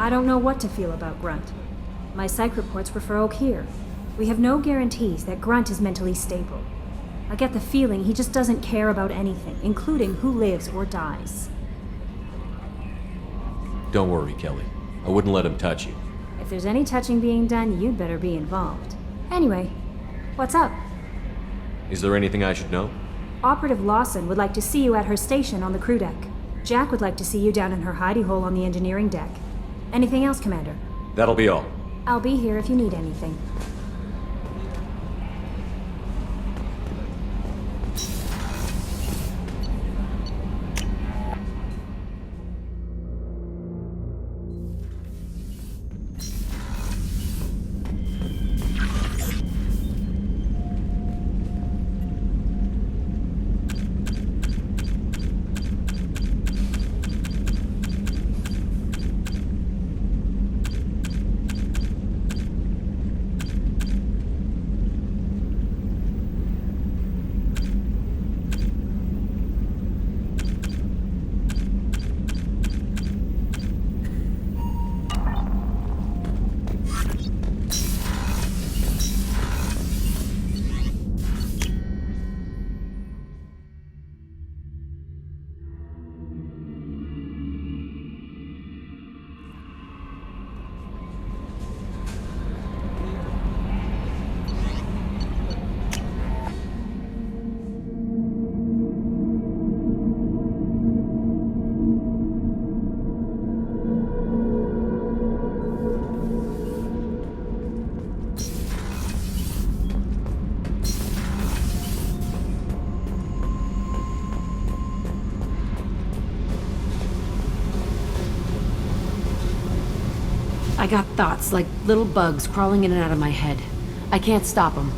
I don't know what to feel about Grunt. My psych reports refer Oak here. We have no guarantees that Grunt is mentally stable. I get the feeling he just doesn't care about anything, including who lives or dies. Don't worry, Kelly. I wouldn't let him touch you. If there's any touching being done, you'd better be involved. Anyway, what's up? Is there anything I should know? Operative Lawson would like to see you at her station on the crew deck. Jack would like to see you down in her hidey hole on the engineering deck. Anything else, Commander? That'll be all. I'll be here if you need anything. I got thoughts like little bugs crawling in and out of my head. I can't stop them.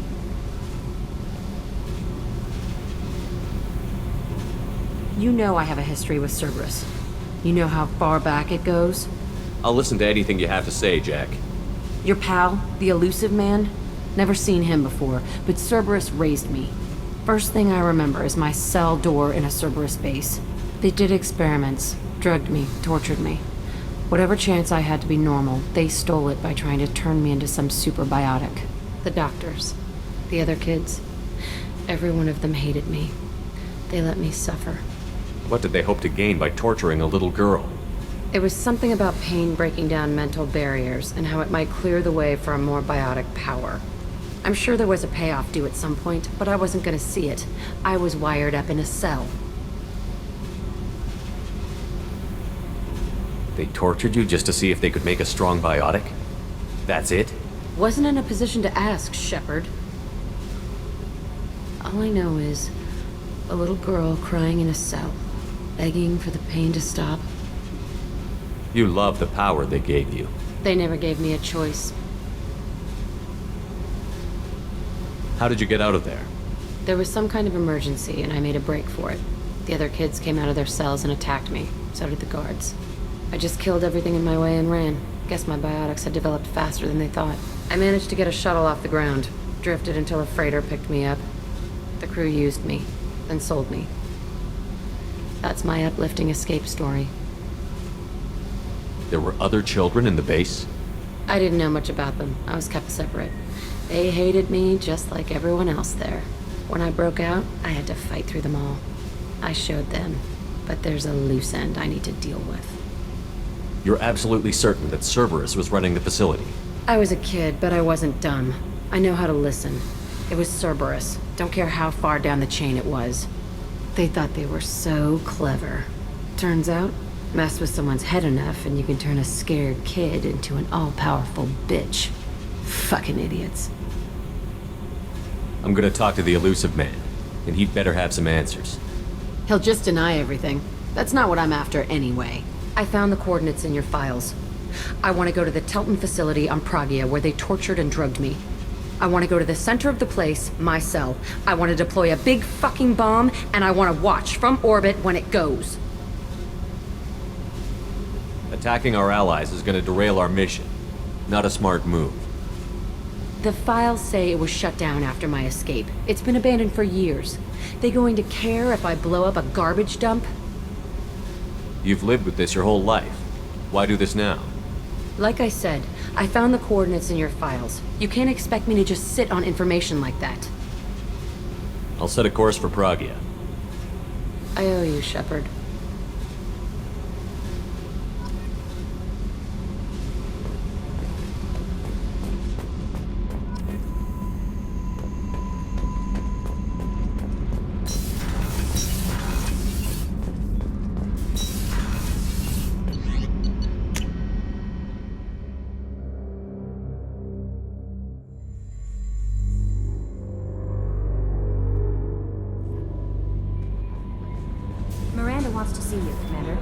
You know I have a history with Cerberus. You know how far back it goes? I'll listen to anything you have to say, Jack. Your pal, the elusive man? Never seen him before, but Cerberus raised me. First thing I remember is my cell door in a Cerberus base. They did experiments, drugged me, tortured me. Whatever chance I had to be normal, they stole it by trying to turn me into some superbiotic. The doctors, the other kids, every one of them hated me. They let me suffer. What did they hope to gain by torturing a little girl? It was something about pain breaking down mental barriers and how it might clear the way for a more biotic power. I'm sure there was a payoff due at some point, but I wasn't going to see it. I was wired up in a cell. They tortured you just to see if they could make a strong biotic? That's it? Wasn't in a position to ask, Shepard. All I know is a little girl crying in a cell, begging for the pain to stop. You love the power they gave you. They never gave me a choice. How did you get out of there? There was some kind of emergency, and I made a break for it. The other kids came out of their cells and attacked me. So did the guards. I just killed everything in my way and ran. Guess my biotics had developed faster than they thought. I managed to get a shuttle off the ground. Drifted until a freighter picked me up. The crew used me, then sold me. That's my uplifting escape story. There were other children in the base? I didn't know much about them. I was kept separate. They hated me just like everyone else there. When I broke out, I had to fight through them all. I showed them, but there's a loose end I need to deal with. You're absolutely certain that Cerberus was running the facility? I was a kid, but I wasn't dumb. I know how to listen. It was Cerberus. Don't care how far down the chain it was. They thought they were so clever. Turns out, mess with someone's head enough and you can turn a scared kid into an all-powerful bitch. Fucking idiots. I'm gonna talk to the elusive man, and he'd better have some answers. He'll just deny everything. That's not what I'm after anyway. I found the coordinates in your files. I want to go to the Telton facility on Pragia where they tortured and drugged me. I want to go to the center of the place, my cell. I want to deploy a big fucking bomb, and I want to watch from orbit when it goes. Attacking our allies is gonna derail our mission. Not a smart move. The files say it was shut down after my escape. It's been abandoned for years. They going to care if I blow up a garbage dump? You've lived with this your whole life. Why do this now? Like I said, I found the coordinates in your files. You can't expect me to just sit on information like that. I'll set a course for Pragia. I owe you, Shepard. Miranda wants to see you, Commander.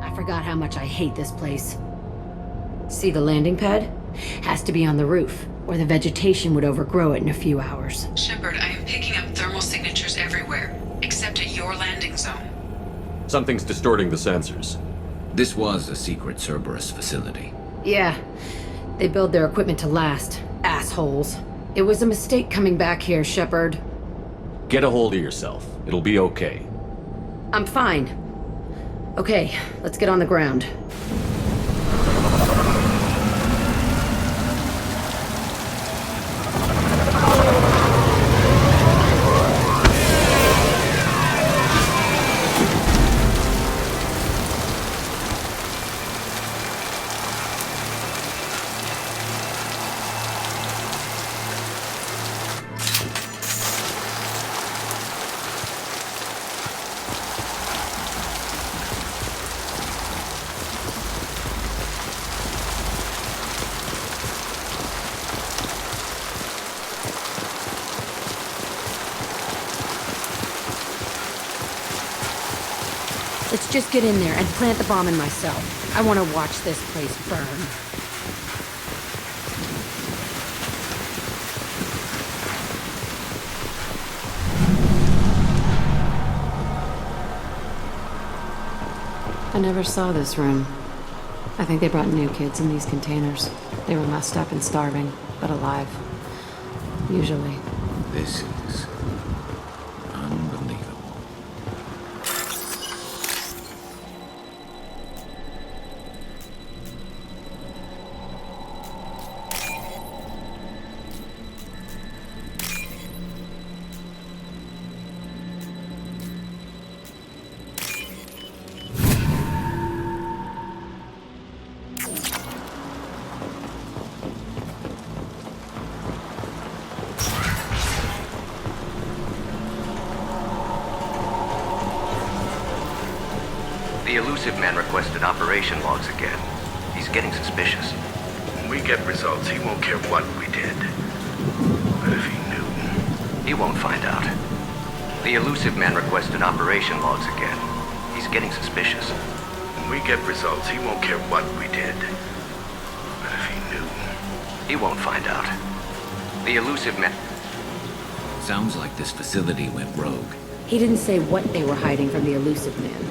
I forgot how much I hate this place. See the landing pad? Has to be on the roof, or the vegetation would overgrow it in a few hours. Shepard, I am picking up thermal signatures everywhere, except at your landing zone. Something's distorting the sensors. This was a secret Cerberus facility. Yeah, they build their equipment to last. Assholes. It was a mistake coming back here, Shepard. Get a hold of yourself. It'll be okay. I'm fine. Okay, let's get on the ground. Let's just get in there and plant the bomb in myself. I want to watch this place burn. I never saw this room. I think they brought new kids in these containers. They were messed up and starving, but alive. Usually. This is unbelievable. The elusive man requested operation logs again. He's getting suspicious. When we get results, he won't care what we did. But if he knew... He won't find out. The elusive man requested operation logs again. He's getting suspicious. When we get results, he won't care what we did. But if he knew... He won't find out. The elusive man... Sounds like this facility went rogue. He didn't say what they were hiding from the elusive man.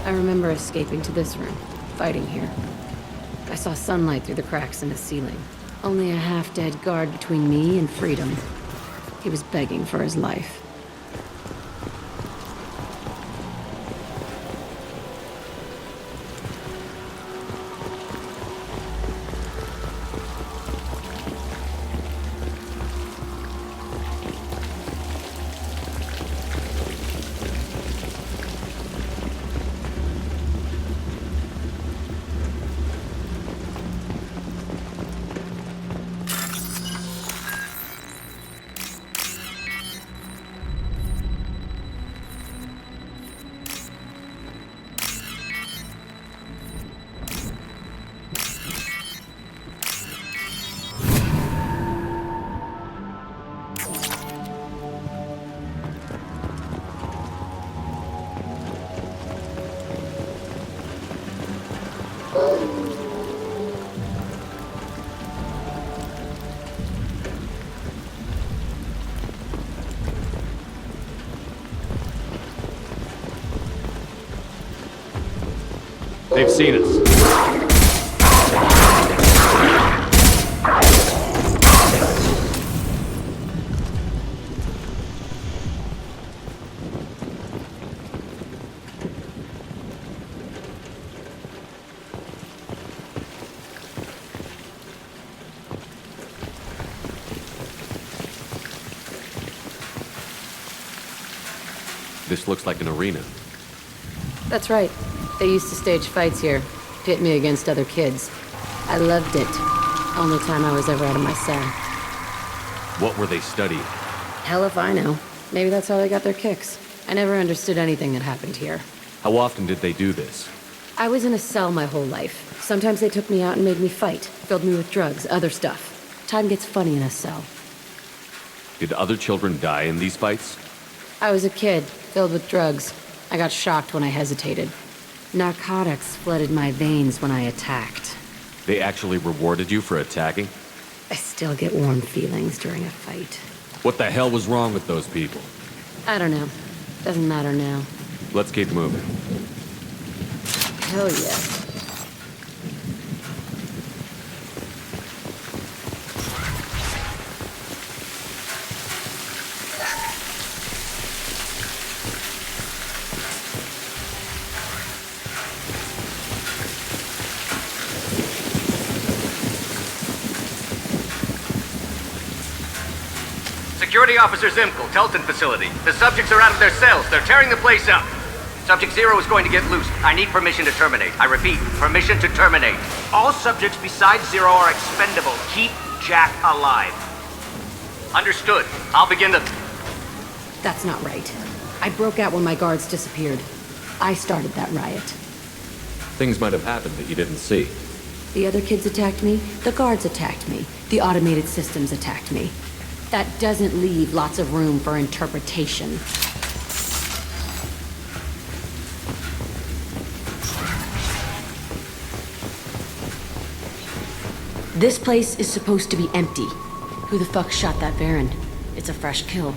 I remember escaping to this room, fighting here. I saw sunlight through the cracks in the ceiling. Only a half-dead guard between me and freedom. He was begging for his life. They've seen us. This looks like an arena. That's right. They used to stage fights here, pit me against other kids. I loved it. Only time I was ever out of my cell. What were they studying? Hell if I know. Maybe that's how they got their kicks. I never understood anything that happened here. How often did they do this? I was in a cell my whole life. Sometimes they took me out and made me fight, filled me with drugs, other stuff. Time gets funny in a cell. Did other children die in these fights? I was a kid, filled with drugs. I got shocked when I hesitated. Narcotics flooded my veins when I attacked. They actually rewarded you for attacking? I still get warm feelings during a fight. What the hell was wrong with those people? I don't know. Doesn't matter now. Let's keep moving. Hell yeah. Security Officer Zimkel, Telton facility. The subjects are out of their cells. They're tearing the place up. Subject Zero is going to get loose. I need permission to terminate. I repeat, permission to terminate. All subjects besides Zero are expendable. Keep Jack alive. Understood. I'll begin the... That's not right. I broke out when my guards disappeared. I started that riot. Things might have happened that you didn't see. The other kids attacked me. The guards attacked me. The automated systems attacked me. That doesn't leave lots of room for interpretation. This place is supposed to be empty. Who the fuck shot that Baron? It's a fresh kill.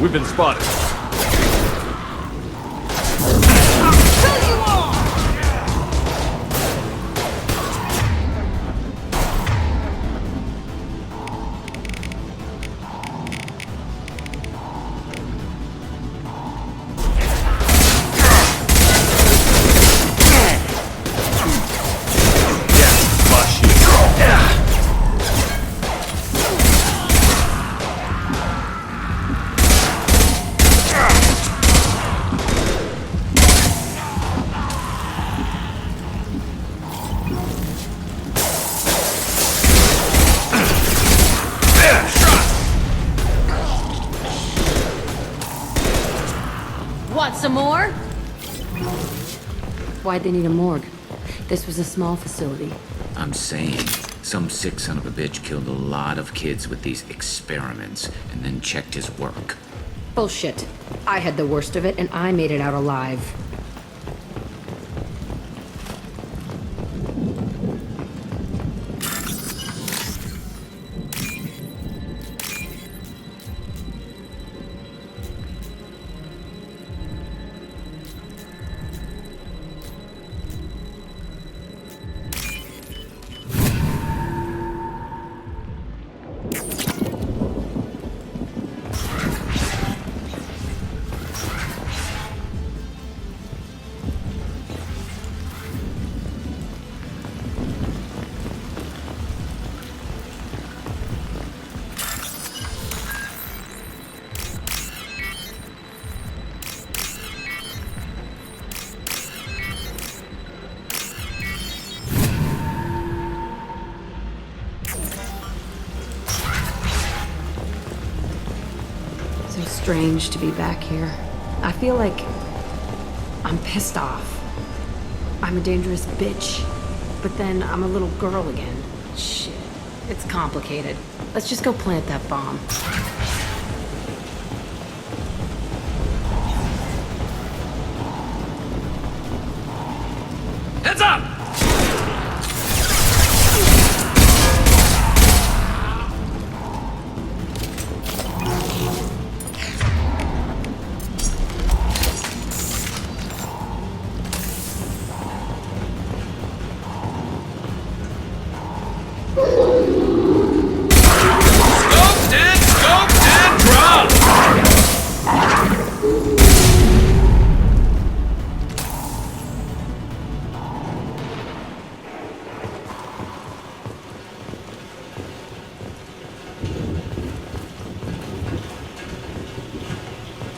We've been spotted. some more? Why'd they need a morgue? This was a small facility. I'm saying, some sick son of a bitch killed a lot of kids with these experiments and then checked his work. Bullshit. I had the worst of it, and I made it out alive. Strange to be back here. I feel like I'm pissed off. I'm a dangerous bitch, but then I'm a little girl again. Shit, it's complicated. Let's just go plant that bomb. Heads up!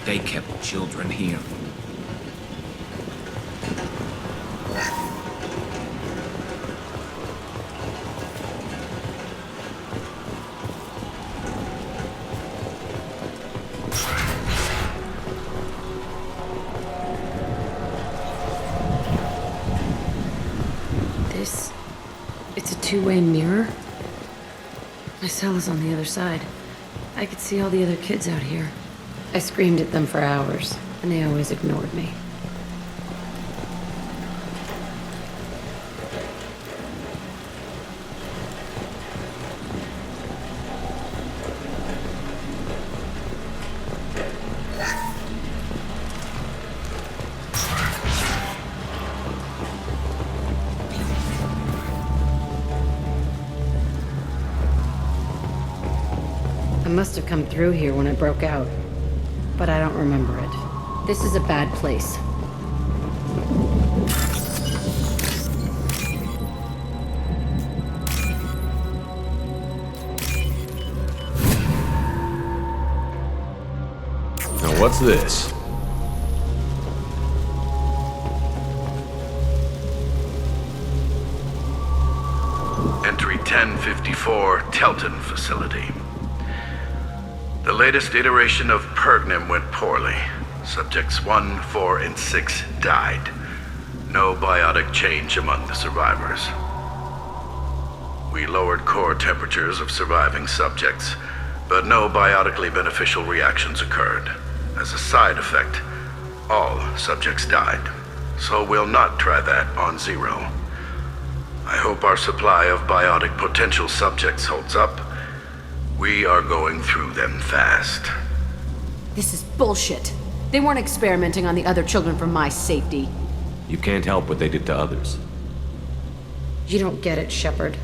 They kept children here. It's a two-way mirror. My cell is on the other side. I could see all the other kids out here. I screamed at them for hours, and they always ignored me. I must have come through here when I broke out, but I don't remember it. This is a bad place. Now what's this? Entry 1054, Telton Facility. The latest iteration of Pergnum went poorly. Subjects 1, 4, and 6 died. No biotic change among the survivors. We lowered core temperatures of surviving subjects, but no biotically beneficial reactions occurred. As a side effect, all subjects died. So we'll not try that on Zero. I hope our supply of biotic potential subjects holds up. We are going through them fast. This is bullshit. They weren't experimenting on the other children for my safety. You can't help what they did to others. You don't get it, Shepard.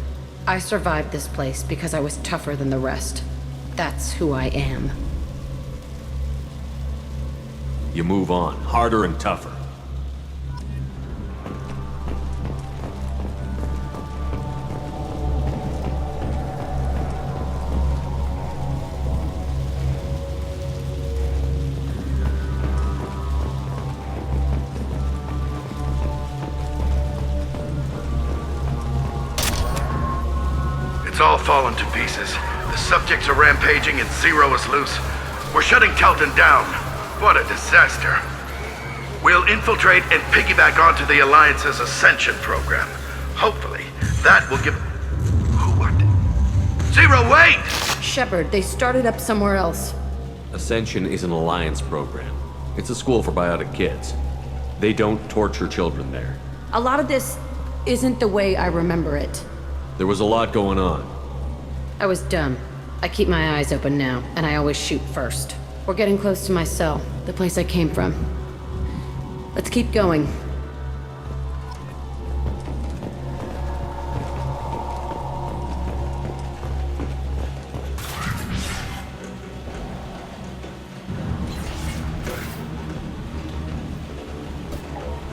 I survived this place because I was tougher than the rest. That's who I am. You move on, harder and tougher. It's all fallen to pieces. The subjects are rampaging and Zero is loose. We're shutting Telton down. What a disaster. We'll infiltrate and piggyback onto the Alliance's Ascension program. Hopefully, that will give... Who, what? Zero, wait! Shepard, they started up somewhere else. Ascension is an Alliance program. It's a school for biotic kids. They don't torture children there. A lot of this isn't the way I remember it. There was a lot going on. I was dumb. I keep my eyes open now, and I always shoot first. We're getting close to my cell, the place I came from. Let's keep going.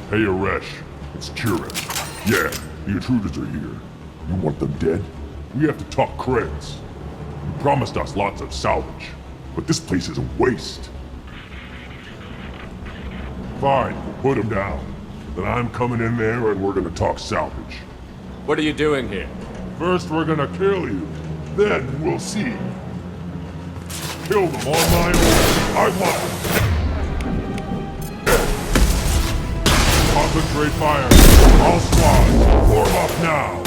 Hey, Aresh. It's Kira. Yeah, the intruders are here. You want them dead? We have to talk creds. You promised us lots of salvage, but this place is a waste. Fine, we'll put them down. Then I'm coming in there and we're gonna talk salvage. What are you doing here? First we're gonna kill you, then we'll see. Kill them on my own. I want them. Concentrate fire. All squads, form up now.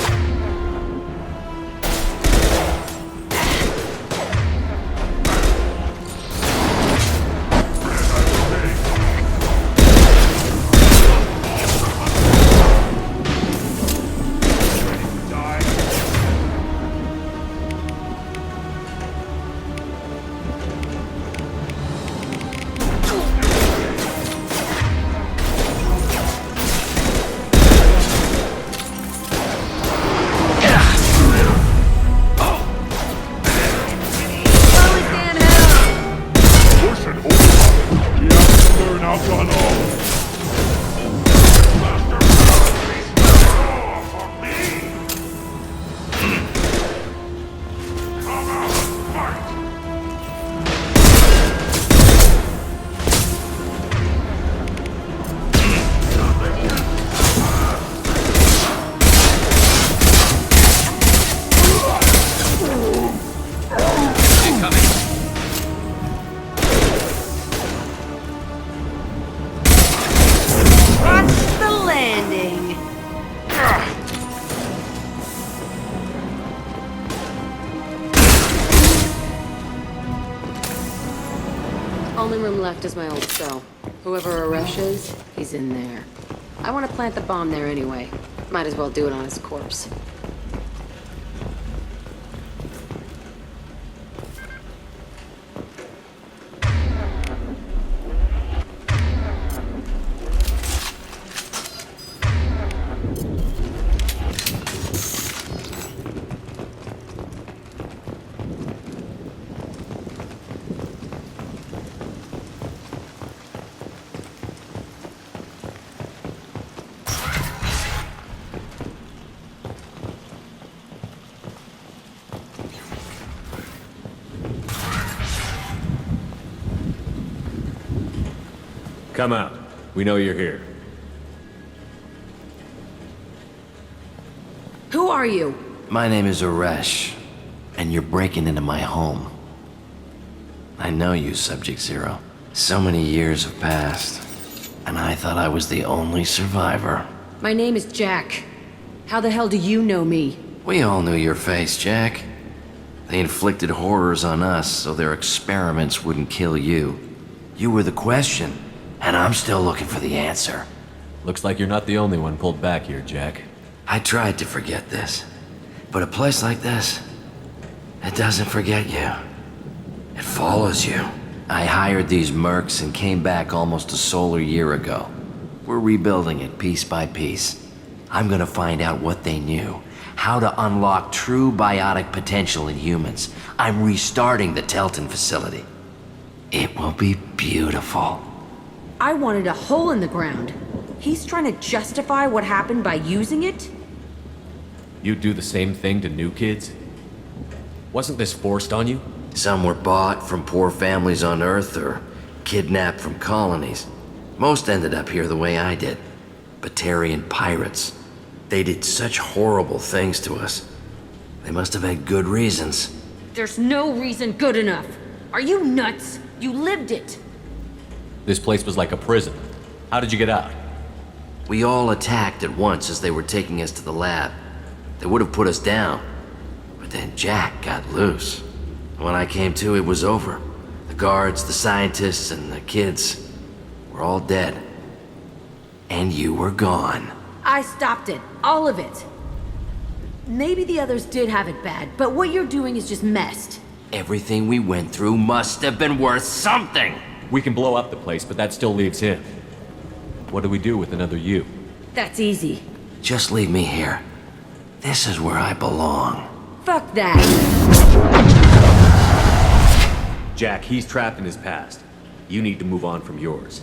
Only room left is my old cell. Whoever Aresh is, he's in there. I want to plant the bomb there anyway. Might as well do it on his corpse. Come out. We know you're here. Who are you? My name is Aresh, and you're breaking into my home. I know you, Subject Zero. So many years have passed, and I thought I was the only survivor. My name is Jack. How the hell do you know me? We all knew your face, Jack. They inflicted horrors on us so their experiments wouldn't kill you. You were the question, and I'm still looking for the answer. Looks like you're not the only one pulled back here, Jack. I tried to forget this, but a place like this, it doesn't forget you. It follows you. I hired these mercs and came back almost a solar year ago. We're rebuilding it piece by piece. I'm gonna find out what they knew, how to unlock true biotic potential in humans. I'm restarting the Telton facility. It will be beautiful. I wanted a hole in the ground. He's trying to justify what happened by using it? You'd do the same thing to new kids? Wasn't this forced on you? Some were bought from poor families on Earth or kidnapped from colonies. Most ended up here the way I did. Batarian pirates. They did such horrible things to us. They must have had good reasons. There's no reason good enough. Are you nuts? You lived it. This place was like a prison. How did you get out? We all attacked at once as they were taking us to the lab. They would have put us down. But then Jack got loose. When I came to, it was over. The guards, the scientists, and the kids were all dead. And you were gone. I stopped it. All of it. Maybe the others did have it bad, but what you're doing is just messed. Everything we went through must have been worth something! We can blow up the place, but that still leaves him. What do we do with another you? That's easy. Just leave me here. This is where I belong. Fuck that. Jack, he's trapped in his past. You need to move on from yours.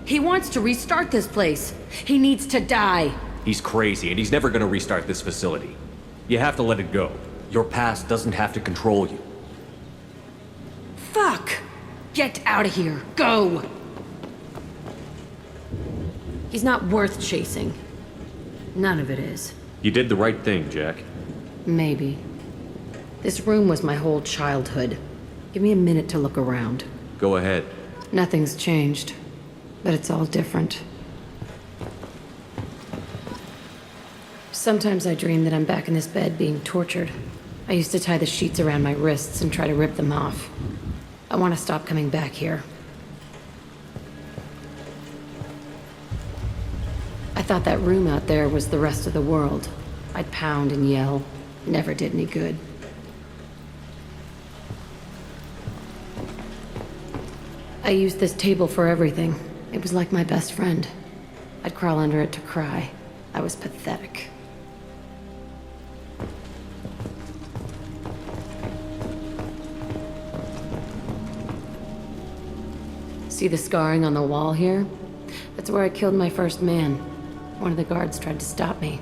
He wants to restart this place. He needs to die. He's crazy, and he's never gonna restart this facility. You have to let it go. Your past doesn't have to control you. Fuck! Get out of here. Go! He's not worth chasing. None of it is. You did the right thing, Jack. Maybe. This room was my whole childhood. Give me a minute to look around. Go ahead. Nothing's changed, but it's all different. Sometimes I dream that I'm back in this bed being tortured. I used to tie the sheets around my wrists and try to rip them off. I want to stop coming back here. I thought that room out there was the rest of the world. I'd pound and yell. Never did any good. I used this table for everything. It was like my best friend. I'd crawl under it to cry. I was pathetic. See the scarring on the wall here? That's where I killed my first man. One of the guards tried to stop me.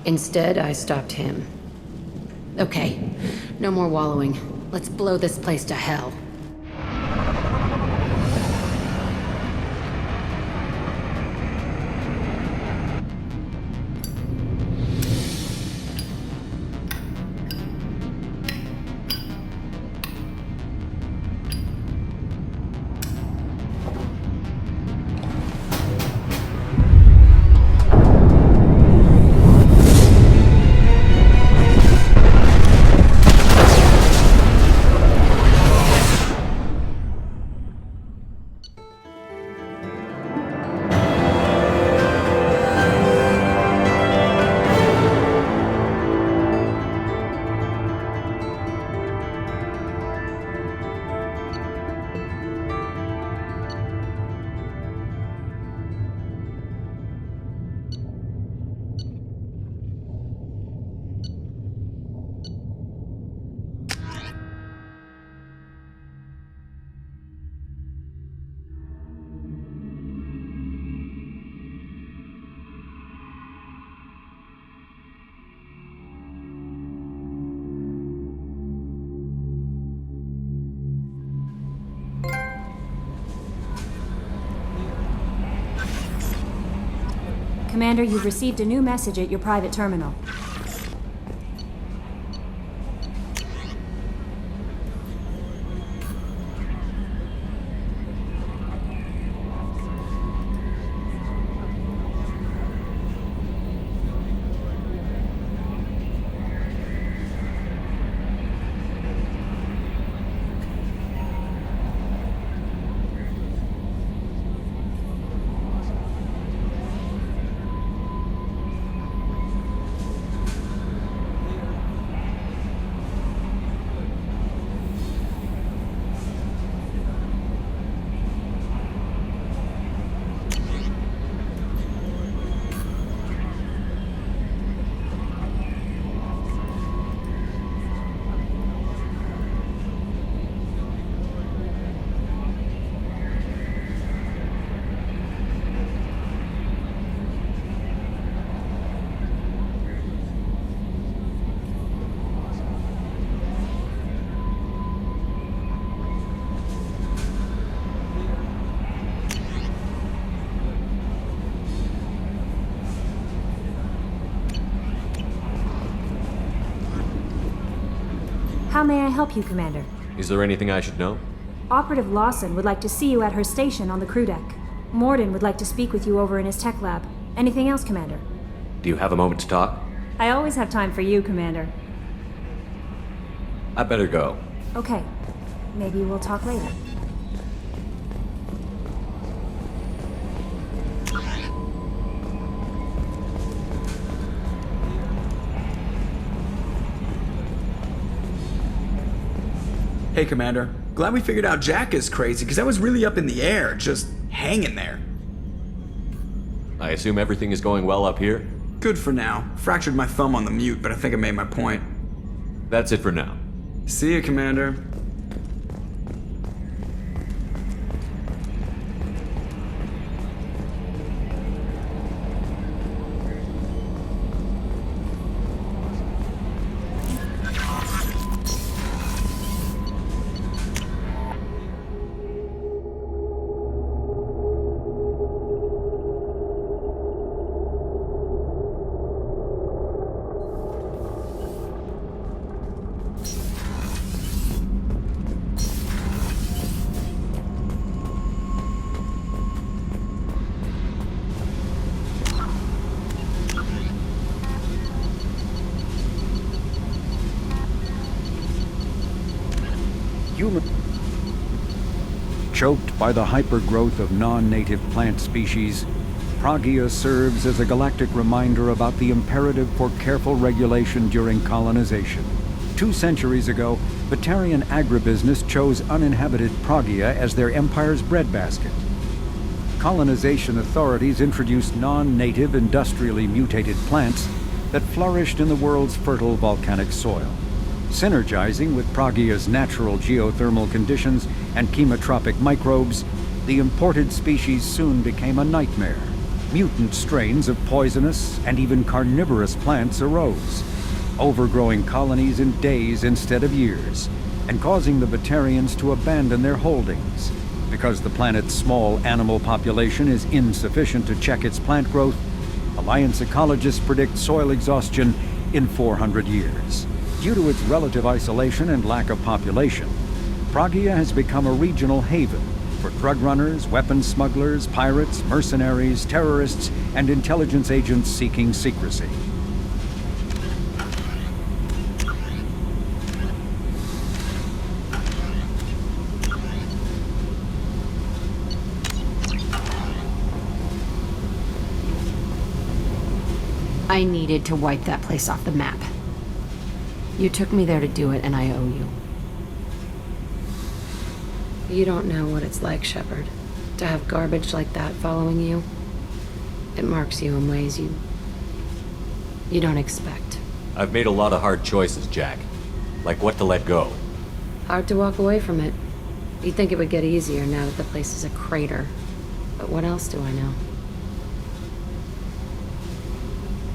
Instead, I stopped him. Okay, no more wallowing. Let's blow this place to hell. Commander, you've received a new message at your private terminal. How may I help you, Commander? Is there anything I should know? Operative Lawson would like to see you at her station on the crew deck. Morden would like to speak with you over in his tech lab. Anything else, Commander? Do you have a moment to talk? I always have time for you, Commander. I better go. Okay. Maybe we'll talk later. Hey, Commander. Glad we figured out Jack is crazy, because I was really up in the air, just hanging there. I assume everything is going well up here? Good for now. Fractured my thumb on the mute, but I think I made my point. That's it for now. See you, Commander. Choked by the hypergrowth of non-native plant species, Pragia serves as a galactic reminder about the imperative for careful regulation during colonization. 2 centuries ago, Batarian agribusiness chose uninhabited Pragia as their empire's breadbasket. Colonization authorities introduced non-native, industrially mutated plants that flourished in the world's fertile volcanic soil. Synergizing with Pragia's natural geothermal conditions and chemotropic microbes, the imported species soon became a nightmare. Mutant strains of poisonous and even carnivorous plants arose, overgrowing colonies in days instead of years, and causing the Batarians to abandon their holdings. Because the planet's small animal population is insufficient to check its plant growth, Alliance ecologists predict soil exhaustion in 400 years. Due to its relative isolation and lack of population, Pragia has become a regional haven for drug runners, weapons smugglers, pirates, mercenaries, terrorists, and intelligence agents seeking secrecy. I needed to wipe that place off the map. You took me there to do it, and I owe you. You don't know what it's like, Shepard, to have garbage like that following you. It marks you in ways you don't expect. I've made a lot of hard choices, Jack. Like what to let go. Hard to walk away from it. You'd think it would get easier now that the place is a crater. But what else do I know?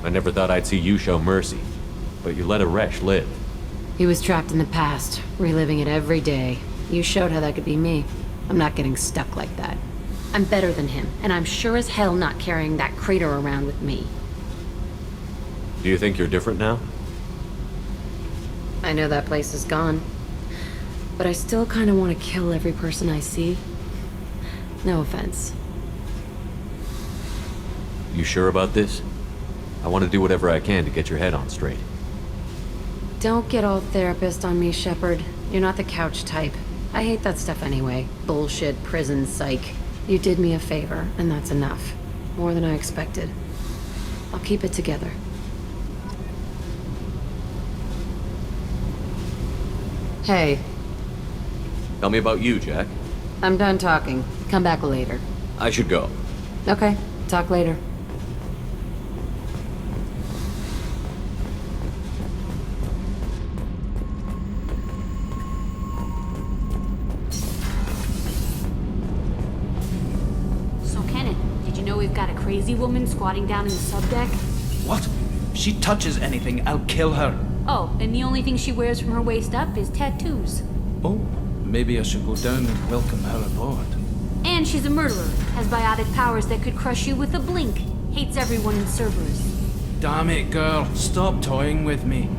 I never thought I'd see you show mercy, but you let Aresh live. He was trapped in the past, reliving it every day. You showed how that could be me. I'm not getting stuck like that. I'm better than him, and I'm sure as hell not carrying that crater around with me. Do you think you're different now? I know that place is gone, but I still kind of want to kill every person I see. No offense. You sure about this? I want to do whatever I can to get your head on straight. Don't get all therapist on me, Shepard. You're not the couch type. I hate that stuff anyway. Bullshit, prison, psych. You did me a favor, and that's enough. More than I expected. I'll keep it together. Hey. Tell me about you, Jack. I'm done talking. Come back later. I should go. Okay. Talk later. We've got a crazy woman squatting down in the subdeck. What? If she touches anything, I'll kill her. Oh, and the only thing she wears from her waist up is tattoos. Oh, maybe I should go down and welcome her aboard. And she's a murderer, has biotic powers that could crush you with a blink, hates everyone in Cerberus. Damn it, girl. Stop toying with me.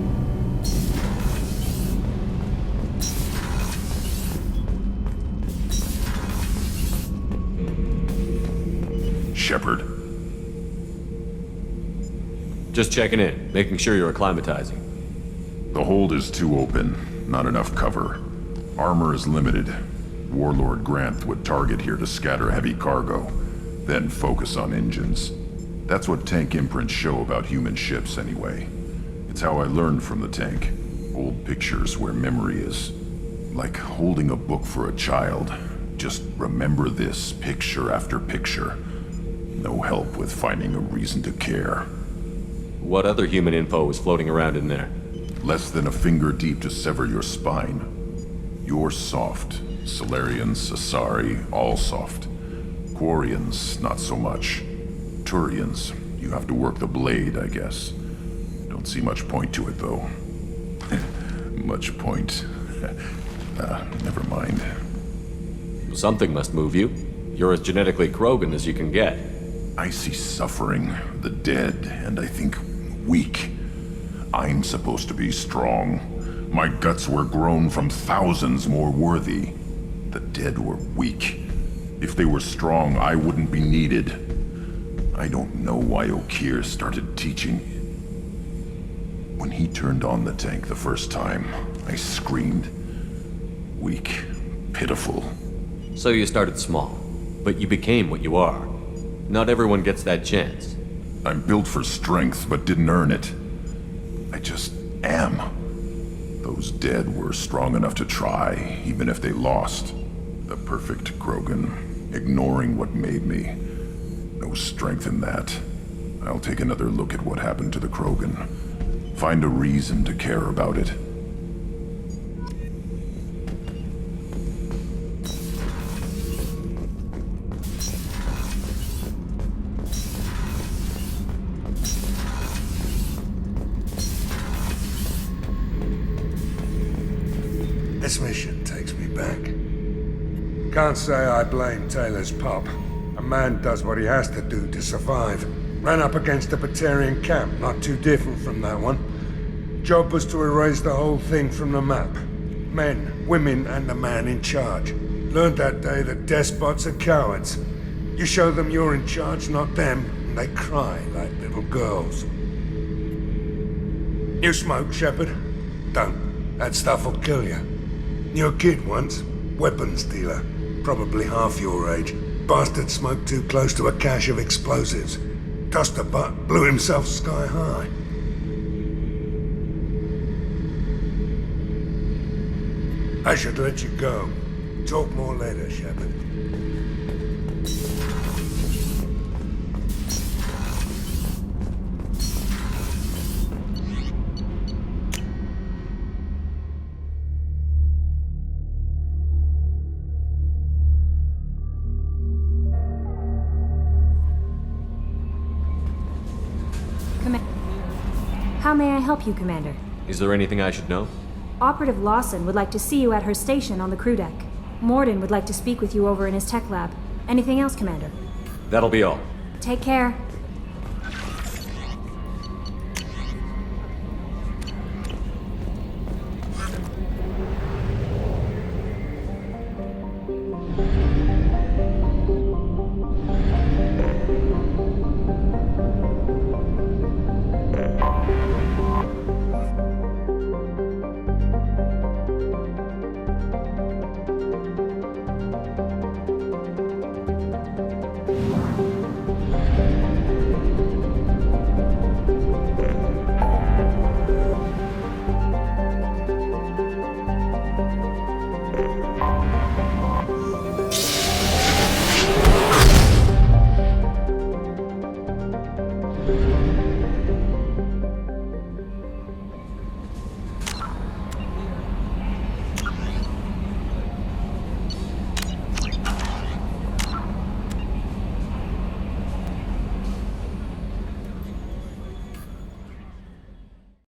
Shepard? Just checking in, making sure you're acclimatizing. The hold is too open, not enough cover. Armor is limited. Warlord Grant would target here to scatter heavy cargo, then focus on engines. That's what tank imprints show about human ships anyway. It's how I learned from the tank. Old pictures where memory is. Like holding a book for a child. Just remember this picture after picture. No help with finding a reason to care. What other human info is floating around in there? Less than a finger deep to sever your spine. You're soft. Solarians, Asari, all soft. Quarians, not so much. Turians, you have to work the blade, I guess. Don't see much point to it, though. Much point. Never mind. Something must move you. You're as genetically Krogan as you can get. I see suffering, the dead, and I think weak. I'm supposed to be strong. My guts were grown from thousands more worthy. The dead were weak. If they were strong, I wouldn't be needed. I don't know why O'Keir started teaching. When he turned on the tank the first time, I screamed. Weak, pitiful. So you started small, but you became what you are. Not everyone gets that chance. I'm built for strength, but didn't earn it. I just am. Those dead were strong enough to try, even if they lost. The perfect Krogan, ignoring what made me. No strength in that. I'll take another look at what happened to the Krogan. Find a reason to care about it. This mission takes me back. Can't say I blame Taylor's pop. A man does what he has to do to survive. Ran up against a Batarian camp, not too different from that one. Job was to erase the whole thing from the map. Men, women, and the man in charge. Learned that day that despots are cowards. You show them you're in charge, not them, and they cry like little girls. You smoke, Shepard? Don't. That stuff will kill you. You're a kid once. Weapons dealer. Probably half your age. Bastard smoked too close to a cache of explosives. Tossed a butt, blew himself sky high. I should let you go. Talk more later, Shepard. How may I help you, Commander? Is there anything I should know? Operative Lawson would like to see you at her station on the crew deck. Morden would like to speak with you over in his tech lab. Anything else, Commander? That'll be all. Take care.